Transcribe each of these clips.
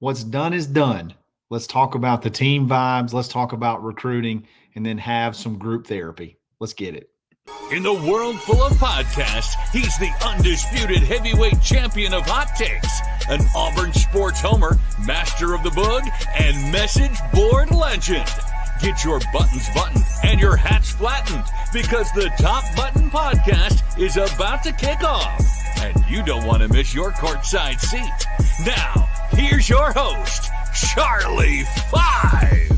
What's done is done. Let's talk about the team vibes. Let's talk about recruiting and then have some group therapy. Let's get it. In the world full of podcasts, he's the undisputed heavyweight champion of hot takes, an Auburn sports homer, master of the boog, and message board legend. Get your buttons buttoned and your hats flattened because the Top Button Podcast is about to kick off. And you don't want to miss your courtside seat. Now, here's your host, Charlie Five.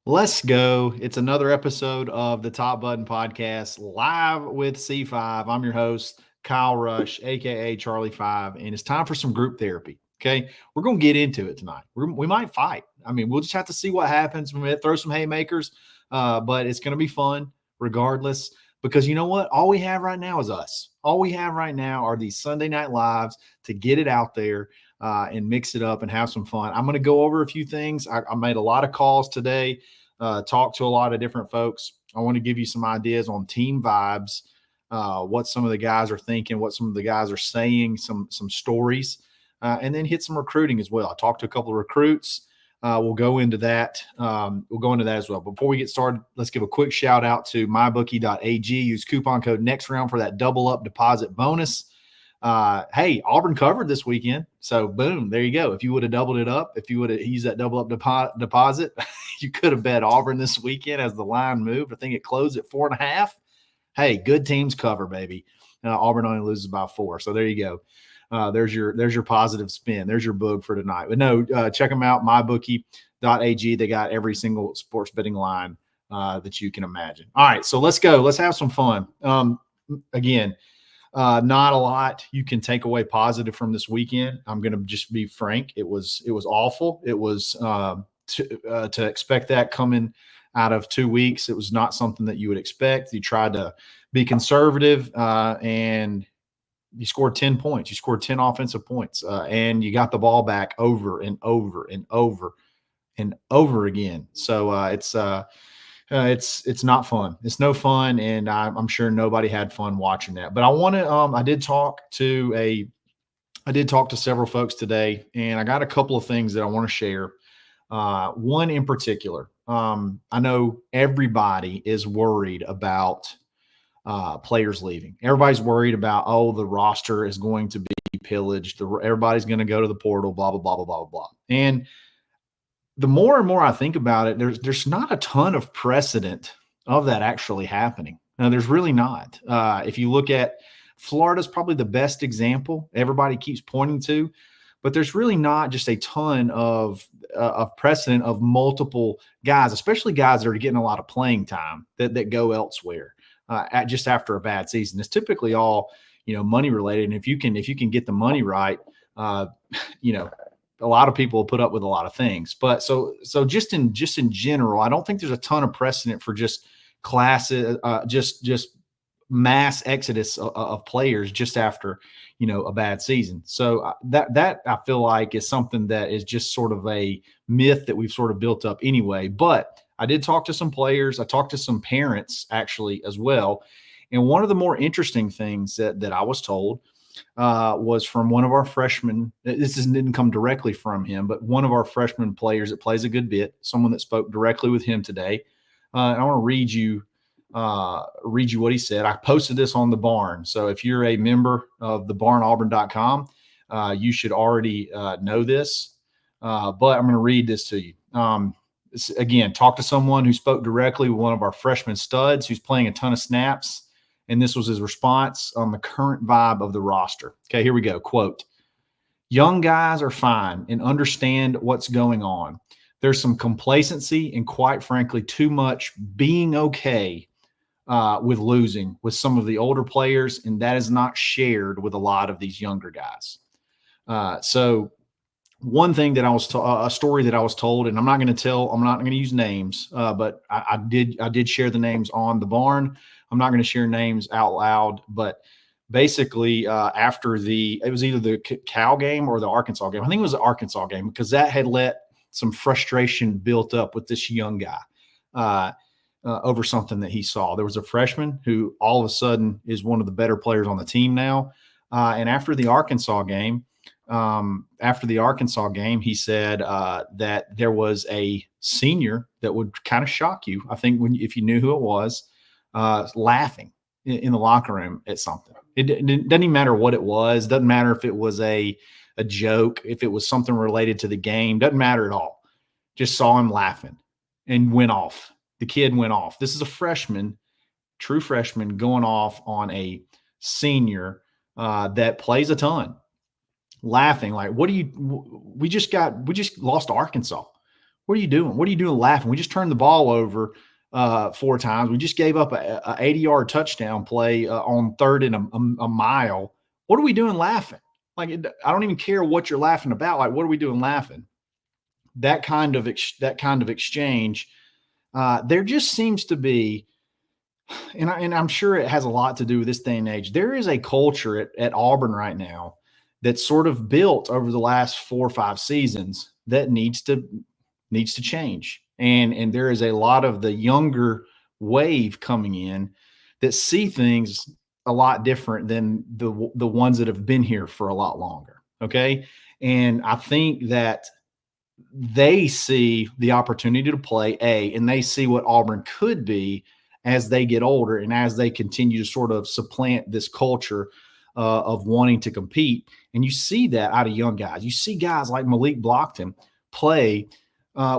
Let's go. It's another episode of the Top Button Podcast live with C5. I'm your host, Kyle Rush, a.k.a. Charlie 5, and it's time for some group therapy, okay? We're going to get into it tonight. We might fight. I mean, we'll just have to see what happens. We might throw some haymakers, but it's going to be fun regardless because you know what? All we have right now is us. All we have right now are these Sunday Night Lives to get it out there and mix it up and have some fun. I'm going to go over a few things. I made a lot of calls today. Talk to a lot of different folks. I want to give you some ideas on team vibes, what some of the guys are thinking, what some of the guys are saying, some stories, and then hit some recruiting as well. I talked to a couple of recruits. We'll go into that. As well. Before we get started, let's give a quick shout out to Mybookie.ag. Use coupon code NEXTROUND for that double up deposit bonus. Hey, Auburn covered this weekend. So boom, there you go. If you would have doubled it up, if you would have used that double up deposit, you could have bet Auburn this weekend as the line moved. I think it closed at 4.5. Hey, good teams cover, baby. Auburn only loses by 4. So there you go. There's your positive spin. There's your book for tonight. But no, check them out, mybookie.ag. They got every single sports betting line that you can imagine. All right, so let's go. Let's have some fun. Again, not a lot you can take away positive from this weekend. I'm going to just be frank. It was awful. It was to expect that coming out of 2 weeks. It was not something that you would expect. You tried to be conservative and you scored 10 points. You scored 10 offensive points and you got the ball back over and over and over and over again. So it's not fun. It's no fun, and I'm sure nobody had fun watching that. But I want to. I did talk to several folks today, and I got a couple of things that I want to share. One in particular, I know everybody is worried about players leaving. Everybody's worried about the roster is going to be pillaged. Everybody's going to go to the portal. Blah blah blah blah blah blah. And the more and more I think about it, there's not a ton of precedent of that actually happening. Now, there's really not. If you look at Florida's probably the best example everybody keeps pointing to, but there's really not just a ton of precedent of multiple guys, especially guys that are getting a lot of playing time that go elsewhere just after a bad season. It's typically all money related, and if you can get the money right, a lot of people will put up with a lot of things. But so just in general, I don't think there's a ton of precedent for just classes, just mass exodus of players just after, a bad season. So that I feel like is something that is just sort of a myth that we've sort of built up anyway. But I did talk to some players. I talked to some parents actually as well. And one of the more interesting things that I was told was from one of our freshmen. This didn't come directly from him, but one of our freshman players that plays a good bit, someone that spoke directly with him today. I want to read you what he said. I posted this on the Barn. So if you're a member of the barnauburn.com, you should already know this, but I'm going to read this to you. Again, talk to someone who spoke directly with one of our freshman studs who's playing a ton of snaps. And this was his response on the current vibe of the roster. Okay, here we go. Quote, "Young guys are fine and understand what's going on. There's some complacency and, quite frankly, too much being okay with losing with some of the older players, and that is not shared with a lot of these younger guys." So one thing that I was a story that I was told, and I'm not going to use names, but I did share the names on the Barn. I'm not going to share names out loud, but basically after it was either the Cal game or the Arkansas game. I think it was the Arkansas game because that had let some frustration built up with this young guy over something that he saw. There was a freshman who all of a sudden is one of the better players on the team now. And after the Arkansas game, he said that there was a senior that would kind of shock you. I think if you knew who it was, laughing in the locker room at something. It doesn't even matter what it was. Doesn't matter if it was a joke, if it was something related to the game. Doesn't matter at all. Just saw him laughing and went off. The kid went off. This is a freshman, true freshman, going off on a senior that plays a ton, laughing like, we just lost to Arkansas. What are you doing? What are you doing laughing? We just turned the ball over 4 times. We just gave up a 80-yard touchdown play on 3rd and a mile. What are we doing laughing? Like, I don't even care what you're laughing about. Like, what are we doing laughing? That kind of exchange. There just seems to be, and I'm sure it has a lot to do with this day and age. There is a culture at Auburn right now that's sort of built over the last 4 or 5 seasons that needs to change. And there is a lot of the younger wave coming in that see things a lot different than the ones that have been here for a lot longer. Okay. And I think that they see the opportunity to play and they see what Auburn could be as they get older and as they continue to sort of supplant this culture of wanting to compete. And you see that out of young guys. You see guys like Malik Blockton play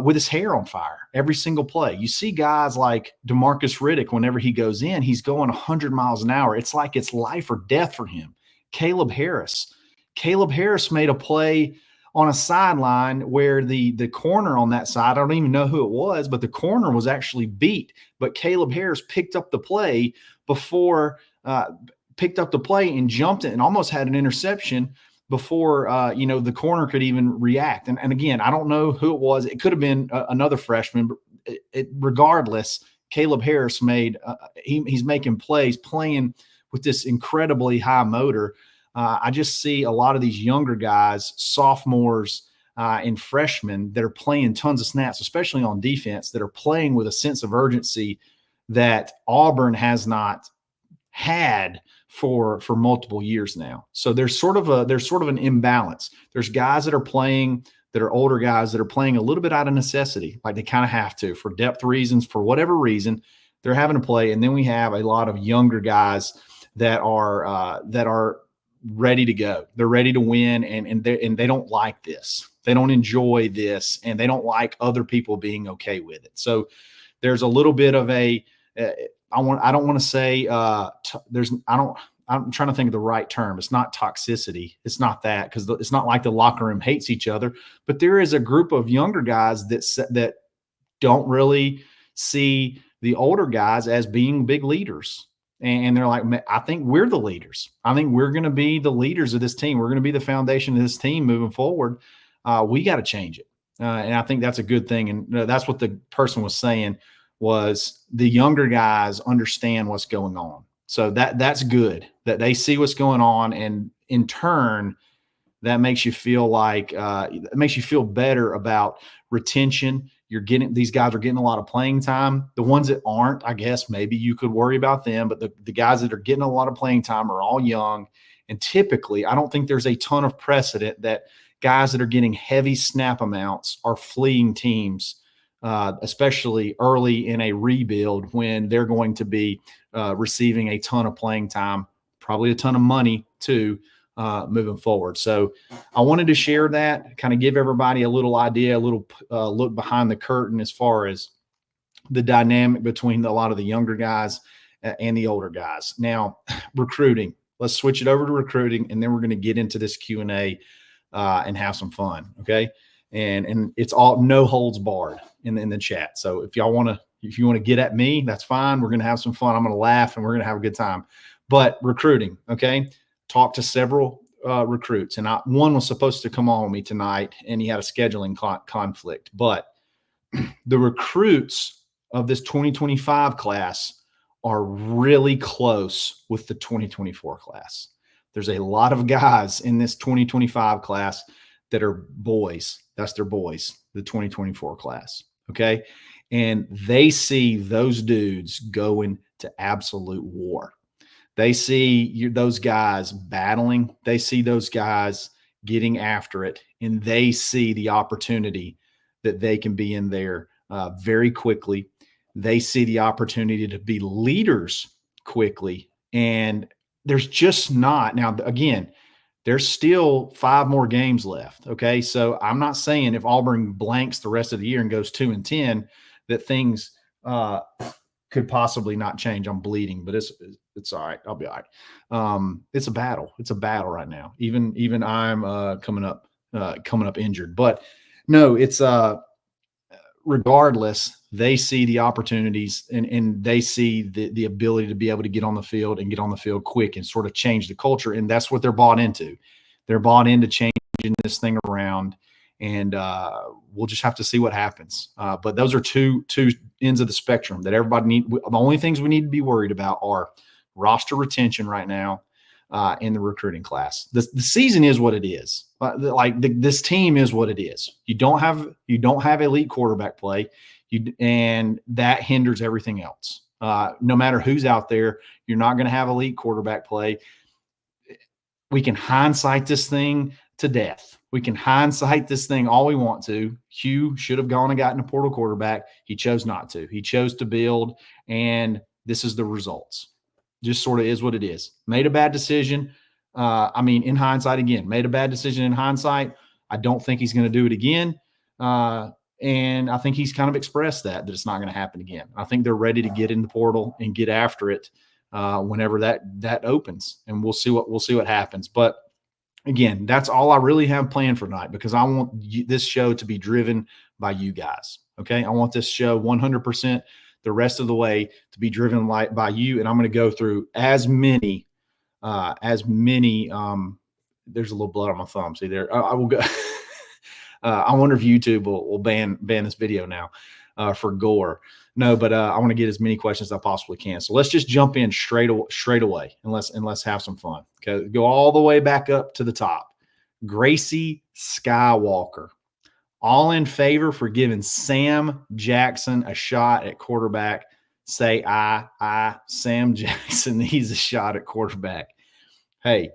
with his hair on fire every single play. You see guys like DeMarcus Riddick, whenever he goes in, he's going 100 miles an hour. It's like it's life or death for him. Caleb Harris made a play on a sideline where the corner on that side, I don't even know who it was, but the corner was actually beat. But Caleb Harris picked up the play and jumped it and almost had an interception before the corner could even react. And again, I don't know who it was. It could have been another freshman, but regardless, Caleb Harris he's making plays, playing with this incredibly high motor. I just see a lot of these younger guys, sophomores and freshmen, that are playing tons of snaps, especially on defense, that are playing with a sense of urgency that Auburn has not had for multiple years now. So there's sort of an imbalance. There's guys that are playing, that are older guys that are playing a little bit out of necessity, like they kind of have to for depth reasons, for whatever reason, they're having to play. And then we have a lot of younger guys that are ready to go. They're ready to win, and they don't like this. They don't enjoy this, and they don't like other people being okay with it. So there's a little bit of a I'm trying to think of the right term. It's not toxicity. It's not that, because it's not like the locker room hates each other, but there is a group of younger guys that don't really see the older guys as being big leaders. And they're like, I think we're the leaders. I think we're going to be the leaders of this team. We're going to be the foundation of this team moving forward. We got to change it. And I think that's a good thing. And that's what the person was saying, was the younger guys understand what's going on. So that's good that they see what's going on. And in turn, that makes you feel like it makes you feel better about retention. These guys are getting a lot of playing time. The ones that aren't, I guess maybe you could worry about them, but the guys that are getting a lot of playing time are all young. And typically, I don't think there's a ton of precedent that guys that are getting heavy snap amounts are fleeing teams, especially early in a rebuild when they're going to be receiving a ton of playing time, probably a ton of money too, moving forward. So I wanted to share that, kind of give everybody a little idea, a little look behind the curtain as far as the dynamic between a lot of the younger guys and the older guys. Now, recruiting. Let's switch it over to recruiting, and then we're going to get into this Q&A and have some fun, okay? And it's all no holds barred in the chat. So if you want to get at me, that's fine. We're going to have some fun. I'm going to laugh, and we're going to have a good time. But recruiting, okay? Talked to several recruits, and one was supposed to come on with me tonight, and he had a scheduling conflict. But the recruits of this 2025 class are really close with the 2024 class. There's a lot of guys in this 2025 class that are boys. That's their boys, the 2024 class, okay? And they see those dudes going to absolute war. They see those guys battling. They see those guys getting after it, and they see the opportunity that they can be in there very quickly. They see the opportunity to be leaders quickly. And there's just not. Now, again, there's still 5 more games left. Okay. So I'm not saying if Auburn blanks the rest of the year and goes 2-10, that things could possibly not change. I'm bleeding, but it's all right. I'll be all right. It's a battle. It's a battle right now. Even I'm coming up injured, but no, it's regardless, they see the opportunities and they see the ability to be able to get on the field and get on the field quick and sort of change the culture. And that's what they're bought into. They're bought into changing this thing around, and we'll just have to see what happens. But those are two ends of the spectrum that everybody need. The only things we need to be worried about are roster retention right now in the recruiting class. The season is what it is. This team is what it is. You don't have elite quarterback play, and that hinders everything else. No matter who's out there, you're not going to have elite quarterback play. We can hindsight this thing to death. We can hindsight this thing all we want to. Hugh should have gone and gotten a portal quarterback. He chose not to. He chose to build, and this is the results. Just sort of is what it is. Made a bad decision. In hindsight, again, made a bad decision in hindsight. I don't think he's going to do it again. And I think he's kind of expressed that it's not going to happen again. I think they're ready to get in the portal and get after it whenever that opens, and we'll see what happens. But again, that's all I really have planned for tonight, because I want this show to be driven by you guys. Okay. I want this show 100% the rest of the way to be driven by you. And I'm going to go through as many, there's a little blood on my thumb. See there, I will go. I wonder if YouTube will ban this video now for gore. No, but I want to get as many questions as I possibly can. So let's just jump in straight away and let's have some fun. Okay, go all the way back up to the top. Gracie Skywalker, all in favor for giving Sam Jackson a shot at quarterback. Say aye. Sam Jackson needs a shot at quarterback. Hey,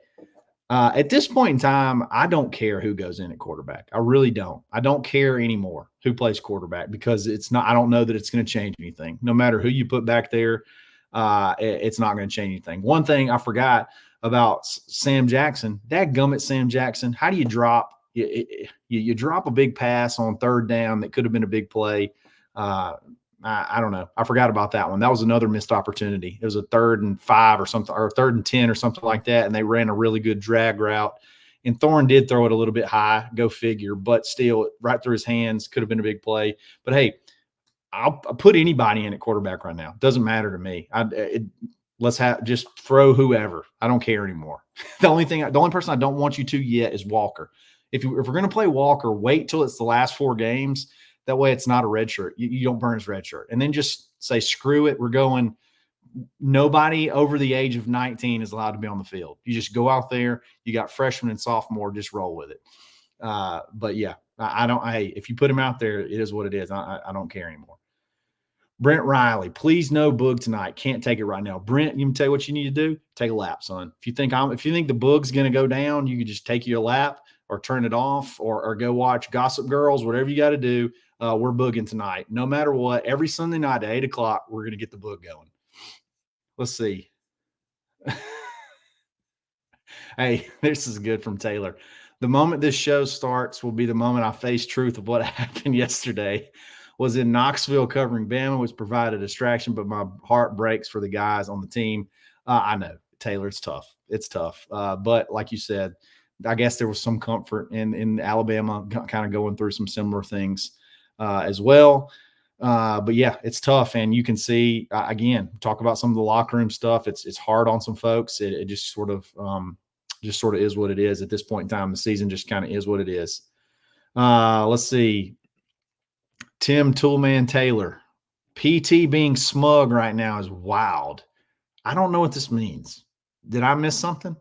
at this point in time, I don't care who goes in at quarterback. I really don't. I don't care anymore who plays quarterback, because I don't know that it's going to change anything. No matter who you put back there, it's not going to change anything. One thing I forgot about Sam Jackson, dadgummit Sam Jackson, how do you drop? You drop a big pass on third down that could have been a big play. I don't know. I forgot about that one. That was another missed opportunity. It was a 3rd and 5 or something, or 3rd and 10 or something like that, and they ran a really good drag route. And Thorne did throw it a little bit high, go figure, but still right through his hands, could have been a big play. But hey, I'll put anybody in at quarterback right now. It doesn't matter to me. Let's just throw whoever. I don't care anymore. The only person I don't want you to yet is Walker. If we're going to play Walker, wait till it's the last 4 games. That way it's not a red shirt. You don't burn his red shirt. And then just say, screw it. We're going. Nobody over the age of 19 is allowed to be on the field. You just go out there. You got freshman and sophomore. Just roll with it. But yeah, if you put him out there, it is what it is. I don't care anymore. Brent Riley, please no Boog tonight. Can't take it right now. Brent, you can tell you what you need to do. Take a lap, son. If you think the Boog's going to go down, you can just take your lap or turn it off or go watch Gossip Girls, whatever you got to do. We're booging tonight. No matter what, every Sunday night at 8 o'clock, we're going to get the boog going. Let's see. Hey, this is good from Taylor. The moment this show starts will be the moment I face truth of what happened yesterday. Was in Knoxville covering Bama, which provided a distraction, but my heart breaks for the guys on the team. I know, Taylor, it's tough. It's tough. But like you said, I guess there was some comfort in Alabama kind of going through some similar things as well. But yeah, it's tough. And you can see, again, talk about some of the locker room stuff. It's hard on some folks. It just sort of is what it is at this point in time. The season just kind of is what it is. Let's see. Tim Toolman Taylor, PT being smug right now is wild. I don't know what this means. Did I miss something?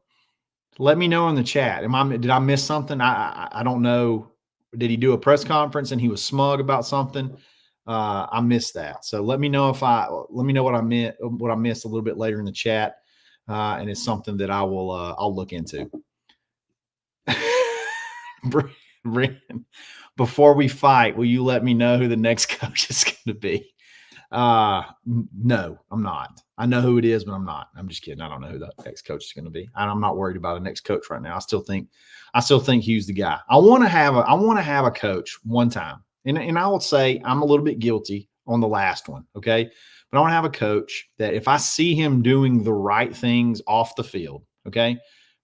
Let me know in the chat. Did I miss something? I don't know. Did he do a press conference and he was smug about something? I missed that. So let me know what I missed a little bit later in the chat. and it's something that I'll look into. Brandon, before we fight, will you let me know who the next coach is going to be? No, I'm not. I know who it is, but I'm not. I'm just kidding. I don't know who the next coach is going to be. I'm not worried about the next coach right now. I still think Hugh's the guy. I want to have a coach one time. And I will say I'm a little bit guilty on the last one. Okay. But I want to have a coach that if I see him doing the right things off the field, okay,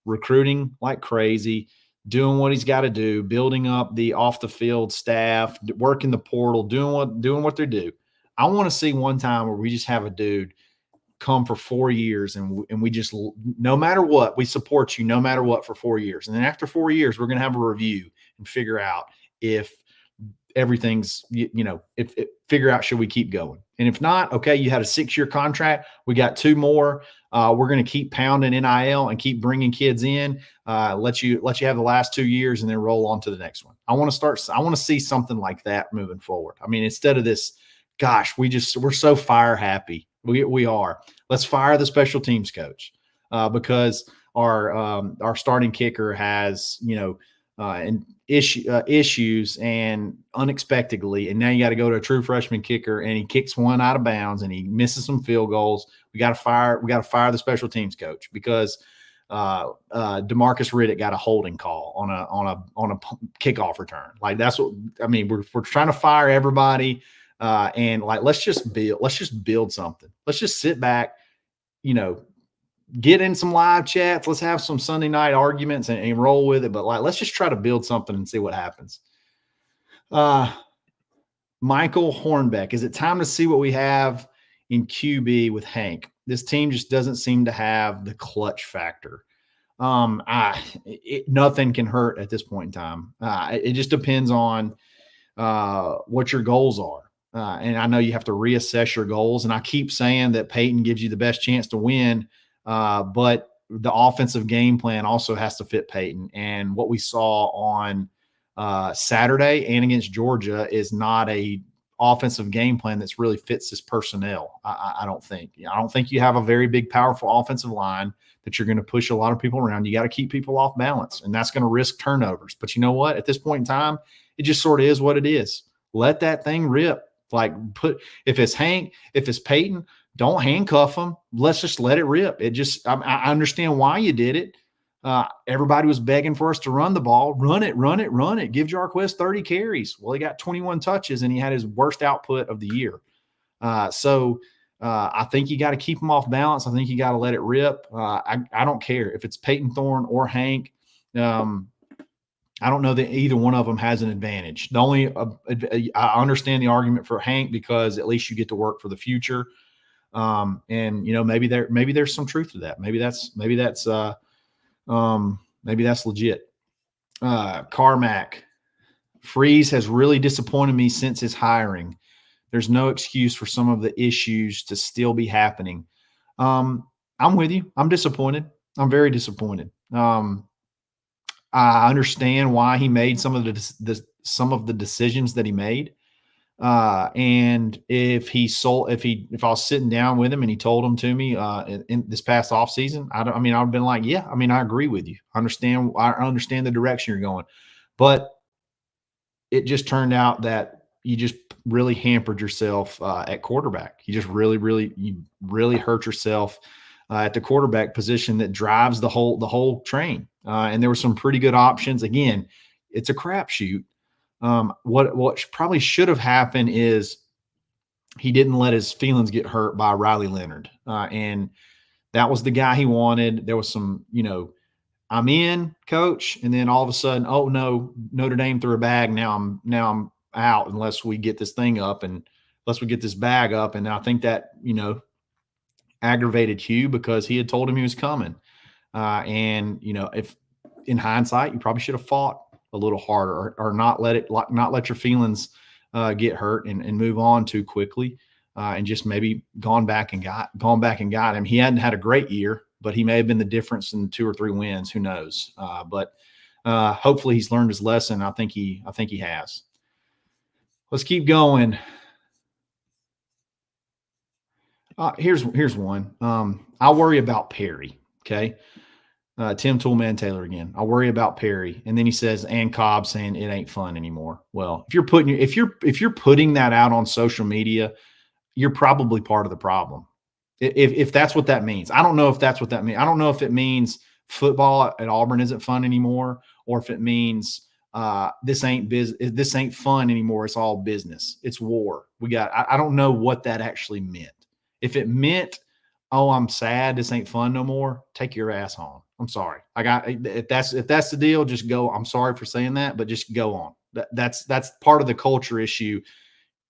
recruiting like crazy, doing what he's got to do, building up the off the field staff, working the portal, doing what they do. I want to see one time where we just have a dude come for 4 years and we just, no matter what, we support you no matter what for 4 years. And then after 4 years, we're going to have a review and figure out if everything's, figure out, should we keep going? And if not, okay, you had a 6-year contract. We got 2 more. We're going to keep pounding NIL and keep bringing kids in, let you have the last 2 years and then roll on to the next one. I want to see something like that moving forward. I mean, instead of this, gosh, we're so fire happy. We are. Let's fire the special teams coach because our starting kicker has, issues and unexpectedly, and now you got to go to a true freshman kicker and he kicks one out of bounds and he misses some field goals. We got to fire the special teams coach because DeMarcus Riddick got a holding call on a kickoff return. Like, that's what I mean. We're trying to fire everybody. And like, let's just build something. Let's just sit back, get in some live chats. Let's have some Sunday night arguments and roll with it. But like, let's just try to build something and see what happens. Michael Hornbeck, is it time to see what we have in QB with Hank? This team just doesn't seem to have the clutch factor. Nothing can hurt at this point in time. It just depends on what your goals are. And I know you have to reassess your goals. And I keep saying that Peyton gives you the best chance to win, but the offensive game plan also has to fit Peyton. And what we saw on Saturday and against Georgia is not a offensive game plan that's really fits this personnel. I don't think. I don't think you have a very big, powerful offensive line that you're going to push a lot of people around. You got to keep people off balance, and that's going to risk turnovers. But you know what? At this point in time, it just sort of is what it is. Let that thing rip. Like, if it's Hank, if it's Peyton, don't handcuff them. Let's just let it rip. I understand why you did it. Everybody was begging for us to run the ball. Run it. Give Jarquez 30 carries. Well, he got 21 touches and he had his worst output of the year. So I think you got to keep him off balance. I think you got to let it rip. I don't care if it's Peyton Thorne or Hank. I don't know that either one of them has an advantage. The only I understand the argument for Hank because at least you get to work for the future. And maybe there's some truth to that. Maybe that's legit. Carmack, Freeze has really disappointed me since his hiring. There's no excuse for some of the issues to still be happening. I'm with you. I'm disappointed. I'm very disappointed. I understand why he made some of the decisions that he made. And if I was sitting down with him and he told them to me in this past offseason, I'd have been like, yeah, I agree with you. I understand the direction you're going. But it just turned out that you just really hampered yourself at quarterback. You just really hurt yourself at the quarterback position that drives the whole train. And there were some pretty good options. Again, it's a crapshoot. What probably should have happened is he didn't let his feelings get hurt by Riley Leonard. And that was the guy he wanted. There was some, I'm in, coach. And then all of a sudden, oh no, Notre Dame threw a bag. Now I'm out unless we get this thing up and unless we get this bag up. And I think that, aggravated Hugh because he had told him he was coming. And if in hindsight, you probably should have fought a little harder or not let your feelings get hurt and move on too quickly. And just maybe gone back and got him. He hadn't had a great year, but he may have been the difference in 2 or 3 wins. Who knows? But hopefully he's learned his lesson. I think he has. Let's keep going. Here's one. I worry about Perry. Okay. Tim Toolman Taylor again. I worry about Perry. And then he says, and Cobb saying it ain't fun anymore. Well, if you're putting that out on social media, you're probably part of the problem. If that's what that means. I don't know if that's what that means. I don't know if it means football at Auburn isn't fun anymore, or if it means this ain't fun anymore. It's all business. It's war. I don't know what that actually meant. If it meant, oh, I'm sad, this ain't fun no more, take your ass home. I'm sorry. If that's the deal, just go. I'm sorry for saying that, but just go on. That's part of the culture issue.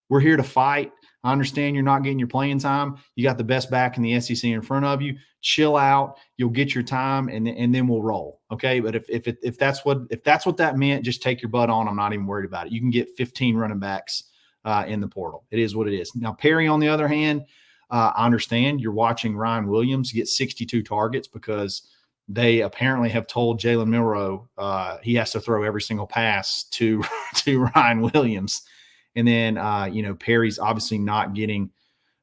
We're here to fight. I understand you're not getting your playing time. You got the best back in the SEC in front of you. Chill out. You'll get your time, and then we'll roll. Okay. But if that's what that meant, just take your butt on. I'm not even worried about it. You can get 15 running backs in the portal. It is what it is. Now, Perry, on the other hand, I understand you're watching Ryan Williams get 62 targets because they apparently have told Jalen Milroe he has to throw every single pass to Ryan Williams. And then, Perry's obviously not getting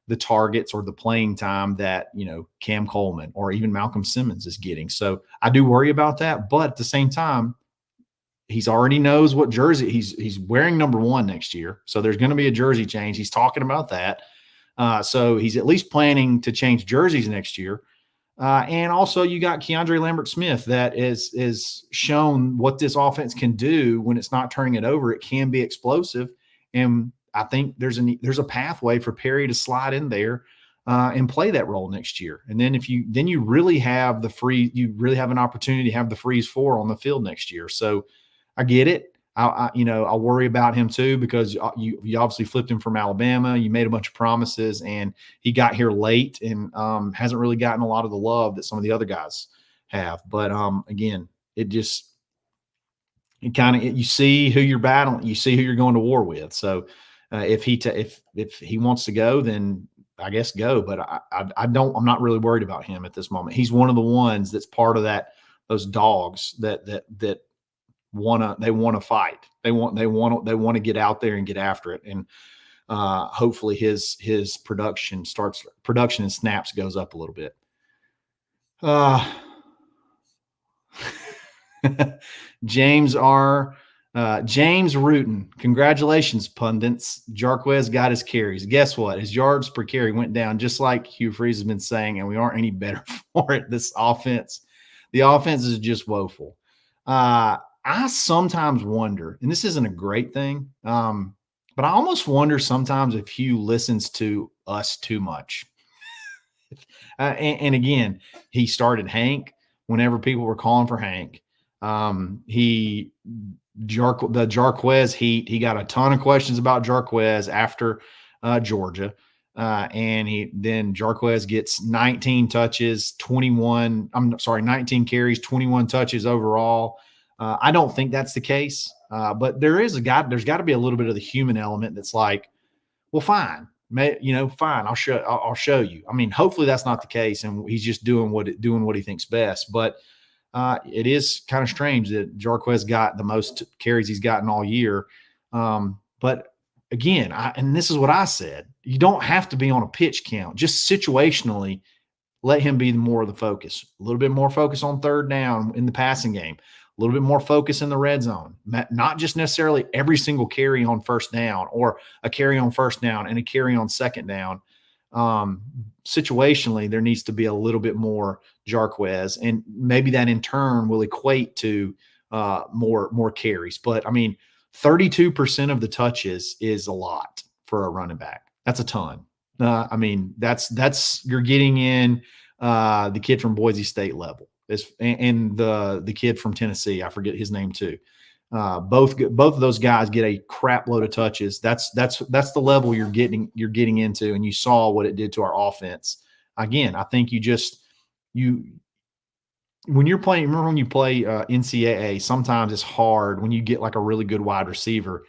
the targets or the playing time that, Cam Coleman or even Malcolm Simmons is getting. So I do worry about that. But at the same time, he's already knows what jersey he's wearing number 1 next year. So there's going to be a jersey change. He's talking about that. So he's at least planning to change jerseys next year. And also you got Keandre Lambert-Smith that is shown what this offense can do when it's not turning it over. It can be explosive. And I think there's a pathway for Perry to slide in there and play that role next year. And then you really have an opportunity to have the freeze 4 on the field next year. So I get it. I worry about him too, because you obviously flipped him from Alabama. You made a bunch of promises, and he got here late and hasn't really gotten a lot of the love that some of the other guys have. But again, you see who you're battling, you see who you're going to war with. So if he wants to go, then I guess go. But I'm not really worried about him at this moment. He's one of the ones that's part of those dogs that they want to fight. They want to get out there and get after it. And hopefully his production and snaps goes up a little bit. James Rutan. Congratulations, pundits. Jarquez got his carries. Guess what? His yards per carry went down, just like Hugh Freeze has been saying, and we aren't any better for it. The offense is just woeful. I sometimes wonder, and this isn't a great thing, but I almost wonder sometimes if Hugh listens to us too much. And again, he started Hank whenever people were calling for Hank. The Jarquez heat, he got a ton of questions about Jarquez after Georgia. And then Jarquez gets 19 carries, 21 touches overall. I don't think that's the case, but there's got to be a little bit of the human element that's like, well, fine, fine, I'll show you. I mean, hopefully that's not the case, and he's just doing what he thinks best. But it is kind of strange that Jarquez got the most carries he's gotten all year. But again, and this is what I said: you don't have to be on a pitch count. Just situationally, let him be more of the focus. A little bit more focus on third down in the passing game. A little bit more focus in the red zone, not just necessarily every single carry on first down, or a carry on first down and a carry on second down. Situationally, there needs to be a little bit more Jarquez, and maybe that in turn will equate to more carries. But I mean, 32% of the touches is a lot for a running back. That's a ton. I mean, that's you're getting in the kid from Boise State level. And the kid from Tennessee, I forget his name too. Both of those guys get a crap load of touches. That's the level you're getting into, and you saw what it did to our offense. Again, I think when you're playing, remember when you play NCAA, sometimes it's hard when you get like a really good wide receiver.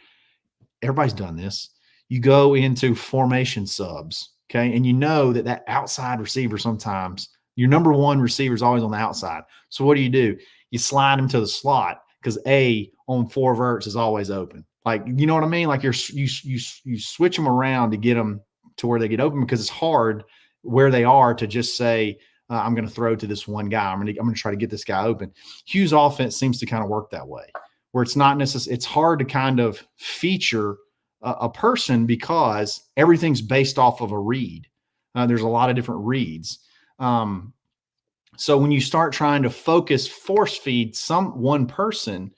Everybody's done this. You go into formation subs, okay, and you know that outside receiver sometimes. Your number one receiver is always on the outside. So what do? You slide him to the slot because A on 4 verts is always open. Like, you know what I mean? Like you switch them around to get them to where they get open, because it's hard where they are to just say, I'm going to throw to this one guy. I'm going to try to get this guy open. Hugh's offense seems to kind of work that way, where it's not necessarily, it's hard to kind of feature a person because everything's based off of a read. There's a lot of different reads. So when you start trying to force feed one person,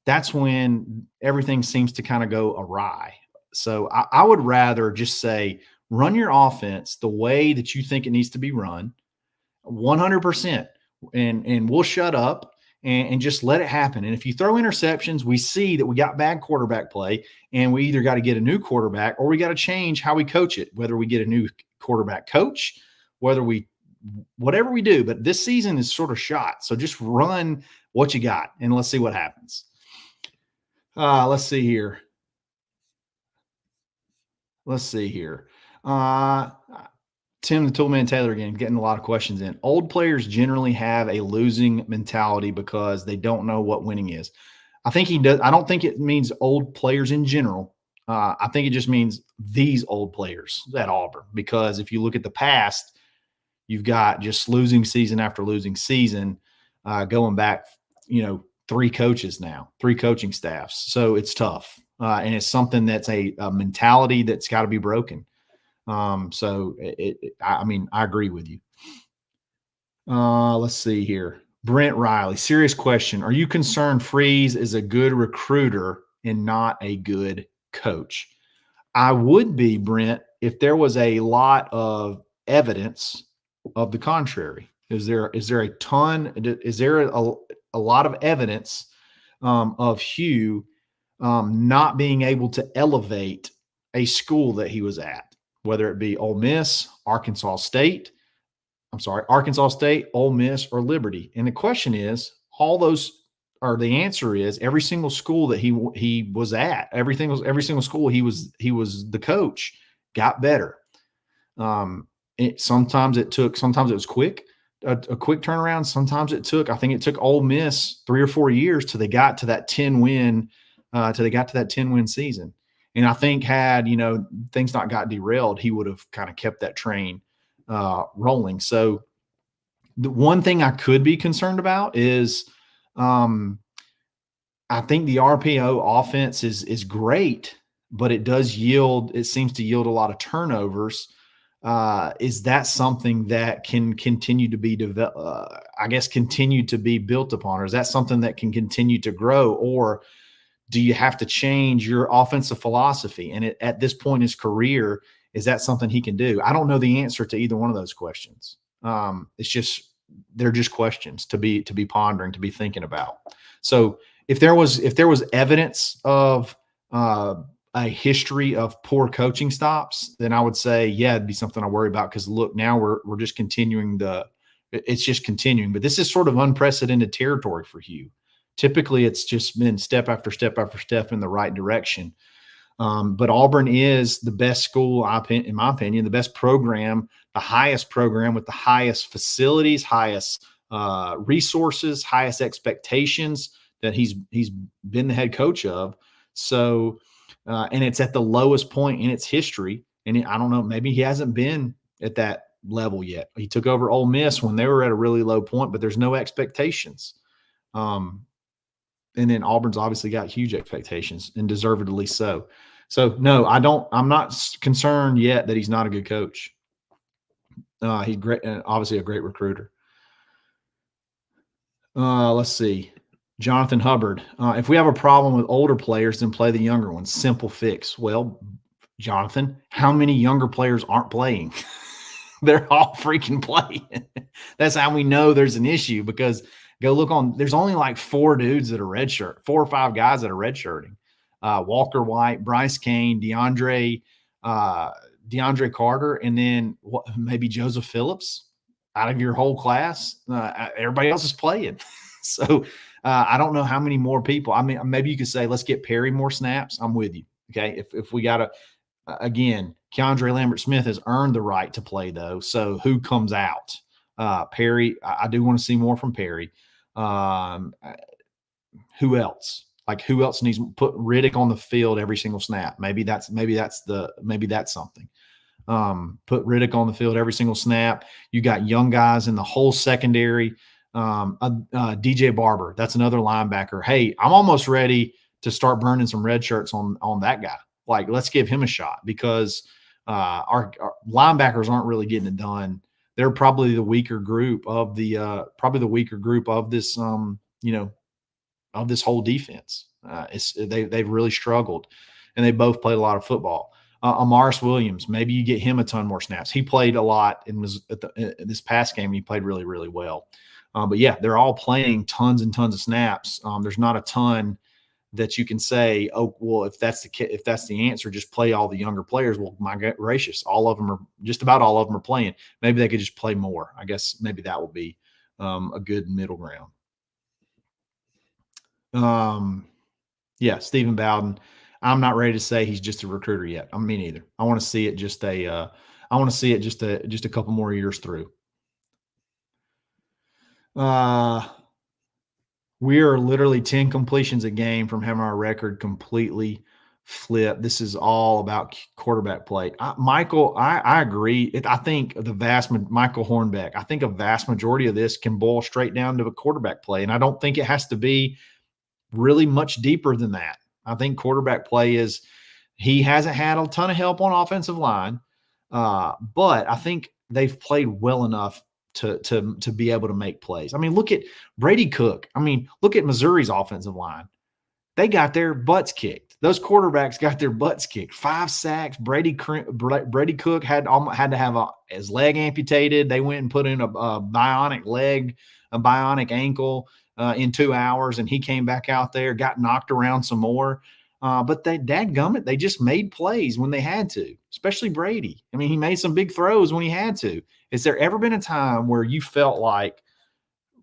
that's when everything seems to kind of go awry. So I would rather just say, run your offense the way that you think it needs to be run 100%. And we'll shut up and just let it happen. And if you throw interceptions, we see that we got bad quarterback play, and we either got to get a new quarterback or we got to change how we coach it, whether we get a new quarterback coach, whatever we do. But this season is sort of shot. So just run what you got and let's see what happens. Let's see here. Tim the Toolman Taylor again, getting a lot of questions in. Old players generally have a losing mentality because they don't know what winning is. I think he does. I don't think it means old players in general. I think it just means these old players at Auburn, because if you look at the past, you've got just losing season after losing season, going back, 3 coaches now, 3 coaching staffs. So it's tough. And it's something that's a mentality that's got to be broken. So I agree with you. Let's see here. Brent Riley, serious question. Are you concerned Freeze is a good recruiter and not a good coach? I would be, Brent, if there was a lot of evidence of the contrary. Is there a lot of evidence of Hugh not being able to elevate a school that he was at, whether it be Ole Miss, Arkansas State, Ole Miss, or Liberty? And the question is, the answer is every single school that he was at, every single school he was the coach, got better. Sometimes it was quick, a quick turnaround. Sometimes I think it took Ole Miss 3 or 4 years till they got to that 10-win season. And I think had, things not got derailed, he would have kind of kept that train rolling. So the one thing I could be concerned about is I think the RPO offense is great, but it seems to yield a lot of turnovers. Is that something that can continue to be continue to be built upon? Or is that something that can continue to grow? Or do you have to change your offensive philosophy? And at this point in his career, is that something he can do? I don't know the answer to either one of those questions. They're just questions to be pondering, to be thinking about. So if there was evidence of a history of poor coaching stops, then I would say, yeah, it'd be something I worry about. Because look, now we're just continuing it's just continuing. But this is sort of unprecedented territory for Hugh. Typically, it's just been step after step after step in the right direction. But Auburn is the best school, in my opinion, the best program, the highest program with the highest facilities, highest resources, highest expectations that he's been the head coach of. So, and it's at the lowest point in its history. And I don't know, maybe he hasn't been at that level yet. He took over Ole Miss when they were at a really low point, but there's no expectations. And then Auburn's obviously got huge expectations, and deservedly so. So no, I'm not concerned yet that he's not a good coach. He's great, and obviously a great recruiter. Let's see. Jonathan Hubbard. If we have a problem with older players, then play the younger ones. Simple fix. Well, Jonathan, how many younger players aren't playing? They're all freaking playing. That's how we know there's an issue, because go look there's only like 4 dudes that are redshirt, 4 or 5 guys that are redshirting. Walker White, Bryce Kane, DeAndre Carter, and then maybe Joseph Phillips out of your whole class. Everybody else is playing. So I don't know how many more people. I mean, maybe you could say, let's get Perry more snaps. I'm with you. Okay. If we got to, again, Keandre Lambert-Smith has earned the right to play though. So who comes out? Perry, I do want to see more from Perry. Who else? Like, who else needs to put Riddick on the field every single snap? Maybe that's something. put Riddick on the field every single snap. You got young guys in the whole secondary. DJ Barber, that's another linebacker. Hey, I'm almost ready to start burning some red shirts on that guy. Like, let's give him a shot because our linebackers aren't really getting it done. They're probably the weaker group of this of this whole defense. They've really struggled, and they both played a lot of football. Amaris Williams, maybe you get him a ton more snaps. He played a lot in this past game. He played really, really well. But yeah, they're all playing tons and tons of snaps. There's not a ton that you can say, oh, well, if that's the answer, just play all the younger players. Well, my gracious, just about all of them are playing. Maybe they could just play more. I guess maybe that will be a good middle ground. Yeah, Stephen Bowden. I'm not ready to say he's just a recruiter yet. Me neither. I want to see it just a couple more years through. We are literally 10 completions a game from having our record completely flipped. This is all about quarterback play. Michael, I agree. I think Michael Hornbeck, I think a vast majority of this can boil straight down to a quarterback play. And I don't think it has to be really much deeper than that. I think quarterback play he hasn't had a ton of help on offensive line, but I think they've played well enough to be able to make plays. I mean, look at Brady Cook. I mean, look at Missouri's offensive line. They got their butts kicked. Those quarterbacks got their butts kicked. 5 sacks. Brady Cook had to have his leg amputated. They went and put in a bionic leg, a bionic ankle in 2 hours, and he came back out there, got knocked around some more. But dadgummit, they just made plays when they had to, especially Brady. I mean, he made some big throws when he had to. Has there ever been a time where you felt like,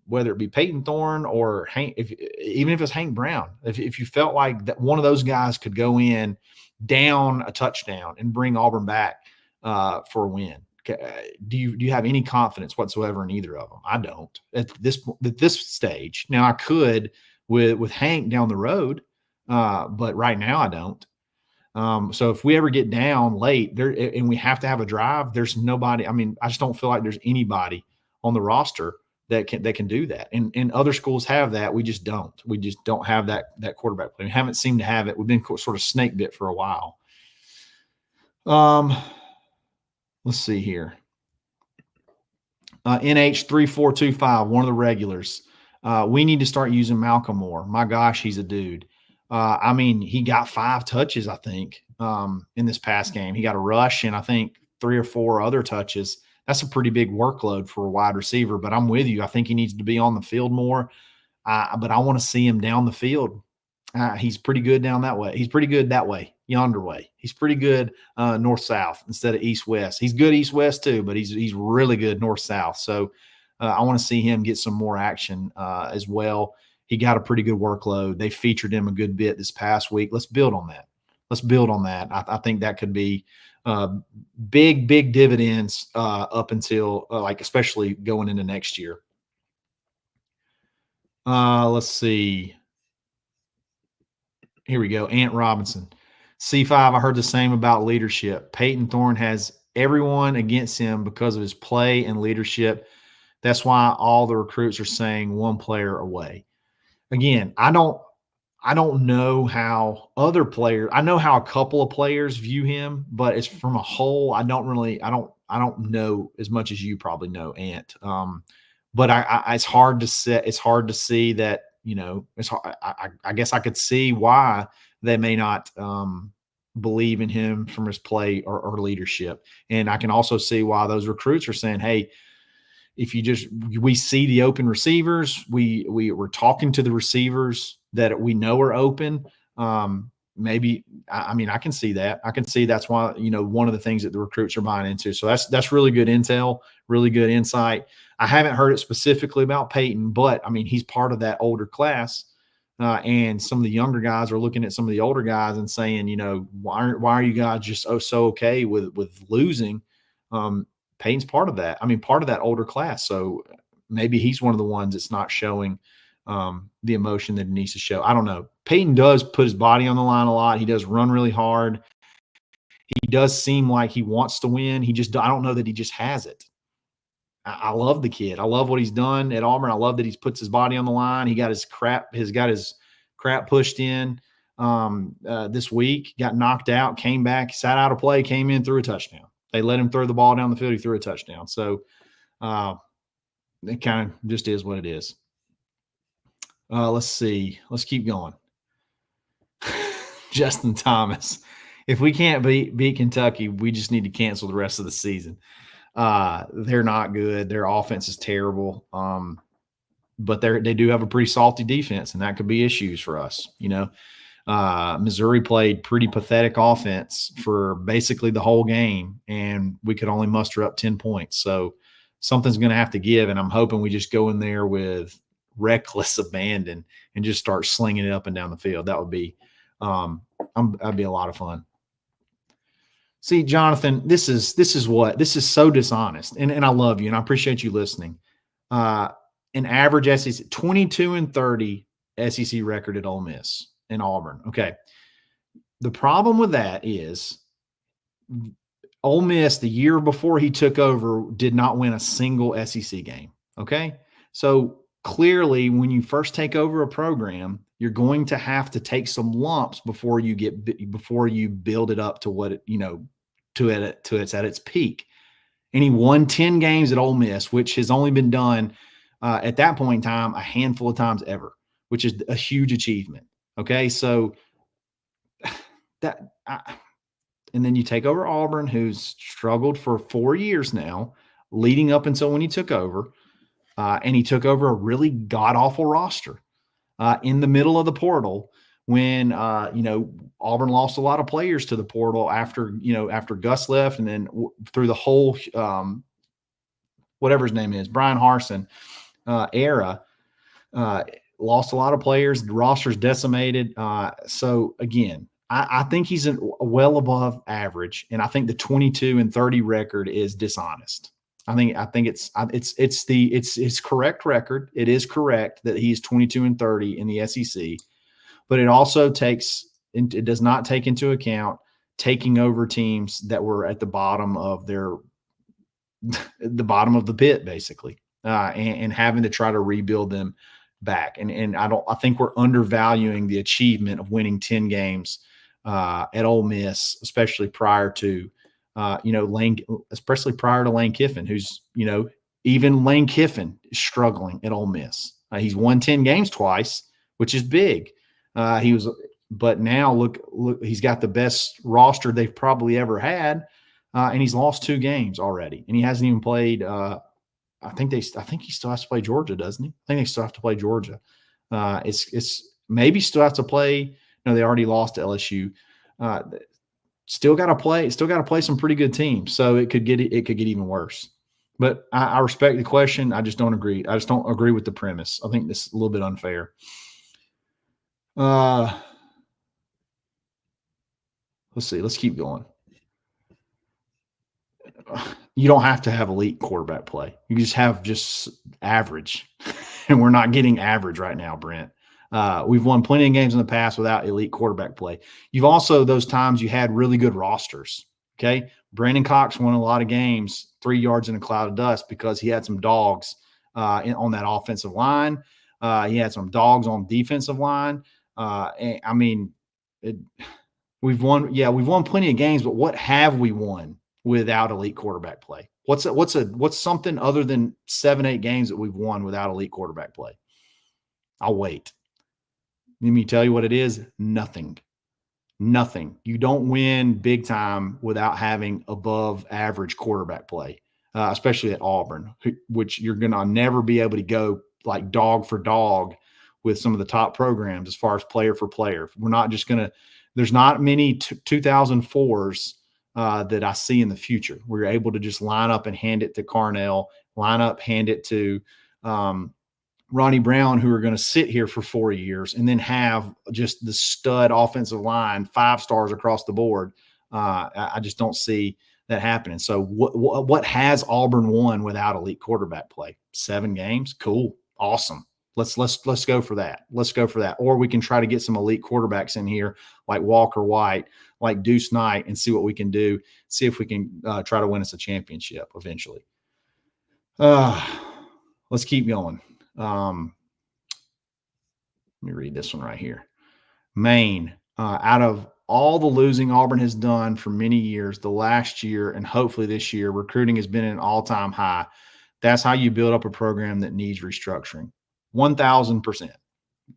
whether it be Peyton Thorne or even if it's Hank Brown, if you felt like that one of those guys could go in, down a touchdown, and bring Auburn back for a win? Do you have any confidence whatsoever in either of them? I don't at this stage. Now I could with Hank down the road, but right now I don't. So if we ever get down late there and we have to have a drive, there's nobody. I mean, I just don't feel like there's anybody on the roster that can do that. And other schools have that. We just don't. We just don't have that quarterback play. We haven't seemed to have it. We've been sort of snake bit for a while. Let's see here. NH3425, one of the regulars. We need to start using Malcolm more. My gosh, he's a dude. I mean, he got 5 touches, I think, in this past game. He got a rush and I think 3 or 4 other touches. That's a pretty big workload for a wide receiver, but I'm with you. I think he needs to be on the field more, but I want to see him down the field. He's pretty good down that way. He's pretty good that way, yonder way. He's pretty good north-south instead of east-west. He's good east-west too, but he's really good north-south. So I want to see him get some more action as well. He got a pretty good workload. They featured him a good bit this past week. Let's build on that. I think that could be big dividends up until especially going into next year. Let's see. Here we go. Ant Robinson. C5, I heard the same about leadership. Peyton Thorne has everyone against him because of his play and leadership. That's why all the recruits are saying one player away. Again, I don't know how other players – I know how a couple of players view him, but it's from a whole – I don't know as much as you probably know, Ant. But it's hard to see that, you know, it's hard, I guess I could see why they may not believe in him from his play or leadership. And I can also see why those recruits are saying, hey, if we see the open receivers, we're talking to the receivers that we know are open. Maybe, I mean, I can see that. I can see that's why, you know, one of the things that the recruits are buying into. So that's really good intel, really good insight. I haven't heard it specifically about Peyton, but I mean, he's part of that older class. And some of the younger guys are looking at some of the older guys and saying, you know, why are you guys just so okay with losing? Peyton's part of that. I mean, part of that older class. So maybe he's one of the ones that's not showing the emotion that he needs to show. I don't know. Peyton does put his body on the line a lot. He does run really hard. He does seem like he wants to win. I don't know that he just has it. I love the kid. I love what he's done at Auburn. I love that he's puts his body on the line. He got his crap pushed in this week, got knocked out, came back, sat out of play, came in, threw a touchdown. They let him throw the ball down the field. He threw a touchdown. So it kind of just is what it is. Let's see. Let's keep going. Justin Thomas. If we can't beat Kentucky, we just need to cancel the rest of the season. They're not good. Their offense is terrible. But they do have a pretty salty defense, and that could be issues for us. Missouri played pretty pathetic offense for basically the whole game, and we could only muster up 10 points. So something's going to have to give, and I'm hoping we just go in there with reckless abandon and just start slinging it up and down the field. That would be that'd be a lot of fun. See, Jonathan, this is so dishonest, and I love you, and I appreciate you listening. An average SEC 22-30 SEC record at Ole Miss and Auburn. Okay, the problem with that is Ole Miss the year before he took over did not win a single SEC game. Okay, so clearly, when you first take over a program, you're going to have to take some lumps before you build it up to what it, to it's at its peak. And he won 10 games at Ole Miss, which has only been done at that point in time a handful of times ever, which is a huge achievement. Okay, so and then you take over Auburn, who's struggled for 4 years now, leading up until when he took over. And he took over a really god-awful roster in the middle of the portal when, Auburn lost a lot of players to the portal after Gus left, and then through the whole whatever his name is, Brian Harsin era, lost a lot of players. The roster's decimated. So, again, I think he's well above average, and I think the 22-30 record is dishonest. I think it's correct record. It is correct that he's 22-30 in the SEC, but it also does not take into account taking over teams that were at the bottom of the bottom of the pit, basically, and having to try to rebuild them back. And I think we're undervaluing the achievement of winning 10 games at Ole Miss, especially prior to especially prior to Lane Kiffin, who's, even Lane Kiffin is struggling at Ole Miss. He's won 10 games twice, which is big. But now look, he's got the best roster they've probably ever had. And he's lost 2 games already. And he hasn't even played, I think he still has to play Georgia, doesn't he? I think they still have to play Georgia. It's maybe still have to play. No, they already lost to LSU. Still got to play some pretty good teams. So it could get even worse. But I respect the question. I just don't agree. I just don't agree with the premise. I think this is a little bit unfair. Let's see. Let's keep going. You don't have to have elite quarterback play. You just have average. And we're not getting average right now, Brent. We've won plenty of games in the past without elite quarterback play. You've also, those times you had really good rosters. Okay. Brandon Cox won a lot of games, 3 yards in a cloud of dust, because he had some dogs on that offensive line. He had some dogs on defensive line. We've won plenty of games, but what have we won without elite quarterback play? What's something other than 7-8 games that we've won without elite quarterback play? I'll wait. Let me tell you what it is. Nothing. You don't win big time without having above average quarterback play, especially at Auburn, which you're going to never be able to go like dog for dog with some of the top programs as far as player for player. We're not just going to – there's not many 2004s that I see in the future. We're able to just line up and hand it to Carnell, hand it to Ronnie Brown, who are going to sit here for 4 years and then have just the stud offensive line, 5 stars across the board. I just don't see that happening. So what has Auburn won without elite quarterback play? 7 games. Cool. Awesome. Let's go for that. Let's go for that. Or we can try to get some elite quarterbacks in here like Walker White, like Deuce Knight, and see what we can do. See if we can try to win us a championship eventually. Let's keep going. Let me read this one right here. Maine, out of all the losing Auburn has done for many years, the last year and hopefully this year, recruiting has been at an all-time high. That's how you build up a program that needs restructuring. 1,000%.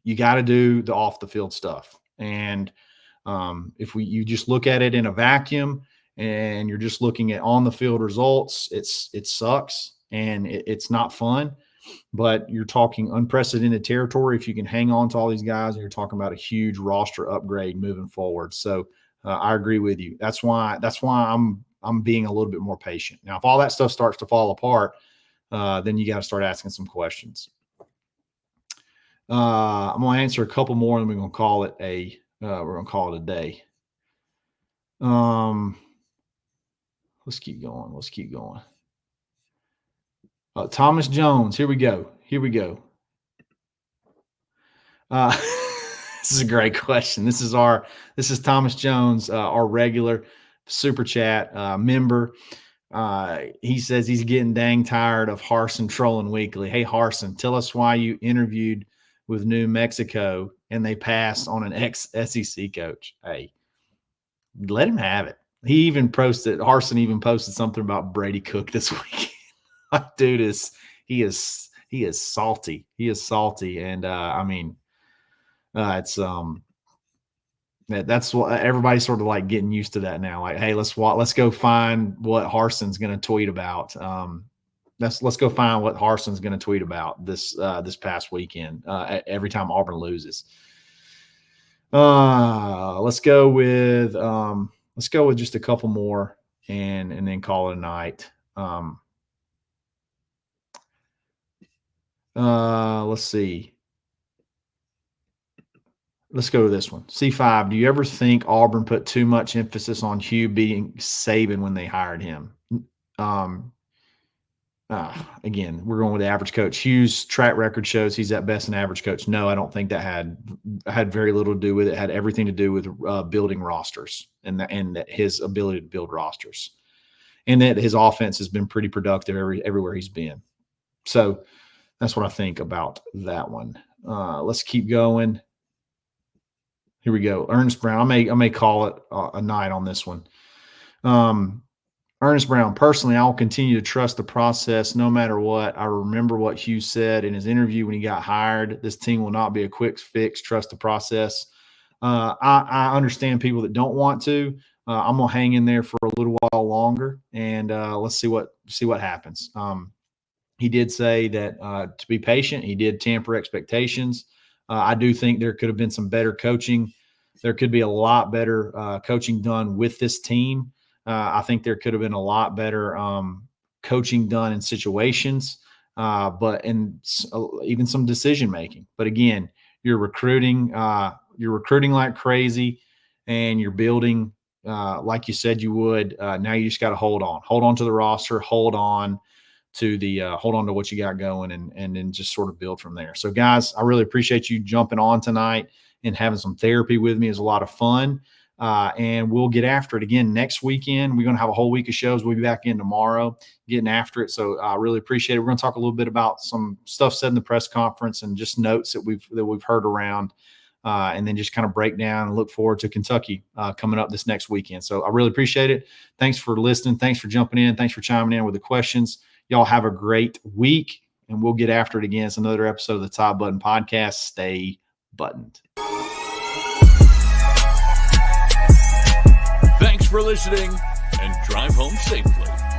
You got to do the off the field stuff. And if you just look at it in a vacuum and you're just looking at on the field results, it sucks and it's not fun. But you're talking unprecedented territory if you can hang on to all these guys, and you're talking about a huge roster upgrade moving forward. So I agree with you. That's why I'm being a little bit more patient. Now, if all that stuff starts to fall apart, then you got to start asking some questions. I'm going to answer a couple more, and we're going to call it a day. Let's keep going. Thomas Jones. Here we go. This is a great question. This is Thomas Jones, our regular super chat member. He says he's getting dang tired of Harsin trolling weekly. Hey, Harsin, tell us why you interviewed with New Mexico and they passed on an ex-SEC coach. Hey, let him have it. Harsin even posted something about Brady Cook this week. Dude he is salty. He is salty. And it's that's what everybody's sort of like getting used to that now. Like, hey, let's go find what Harsin's going to tweet about. Let's go find what Harsin's going to tweet about this past weekend. Every time Auburn loses. Let's go with just a couple more and then call it a night. Let's see. Let's go to this one. C5, do you ever think Auburn put too much emphasis on Hugh beating Saban when they hired him? Again, we're going with the average coach. Hugh's track record shows he's at best an average coach. No, I don't think that had very little to do with it. It had everything to do with building rosters and that his ability to build rosters, and that his offense has been pretty productive everywhere he's been. So that's what I think about that one. Let's keep going. Here we go. Ernest Brown. I may call it a night on this one. Ernest Brown. Personally, I will continue to trust the process no matter what. I remember what Hugh said in his interview when he got hired. This team will not be a quick fix. Trust the process. I understand people that don't want to. I'm gonna hang in there for a little while longer, and let's see what happens. He did say that to be patient. He did temper expectations. I do think there could have been some better coaching. There could be a lot better coaching done with this team. I think there could have been a lot better coaching done in situations, but even some decision making. But again, you're recruiting like crazy, and you're building like you said you would. Now you just got to hold on to the roster, hold on to what you got going, and then just sort of build from there. So guys, I really appreciate you jumping on tonight and having some therapy with me. It was a lot of fun. And we'll get after it again next weekend. We're going to have a whole week of shows. We'll be back in tomorrow getting after it. So I really appreciate it. We're going to talk a little bit about some stuff said in the press conference and just notes that we've heard around, and then just kind of break down and look forward to Kentucky coming up this next weekend. So I really appreciate it. Thanks for listening. Thanks for jumping in. Thanks for chiming in with the questions. Y'all have a great week, and we'll get after it again. It's another episode of the Top Button Podcast. Stay buttoned. Thanks for listening, and drive home safely.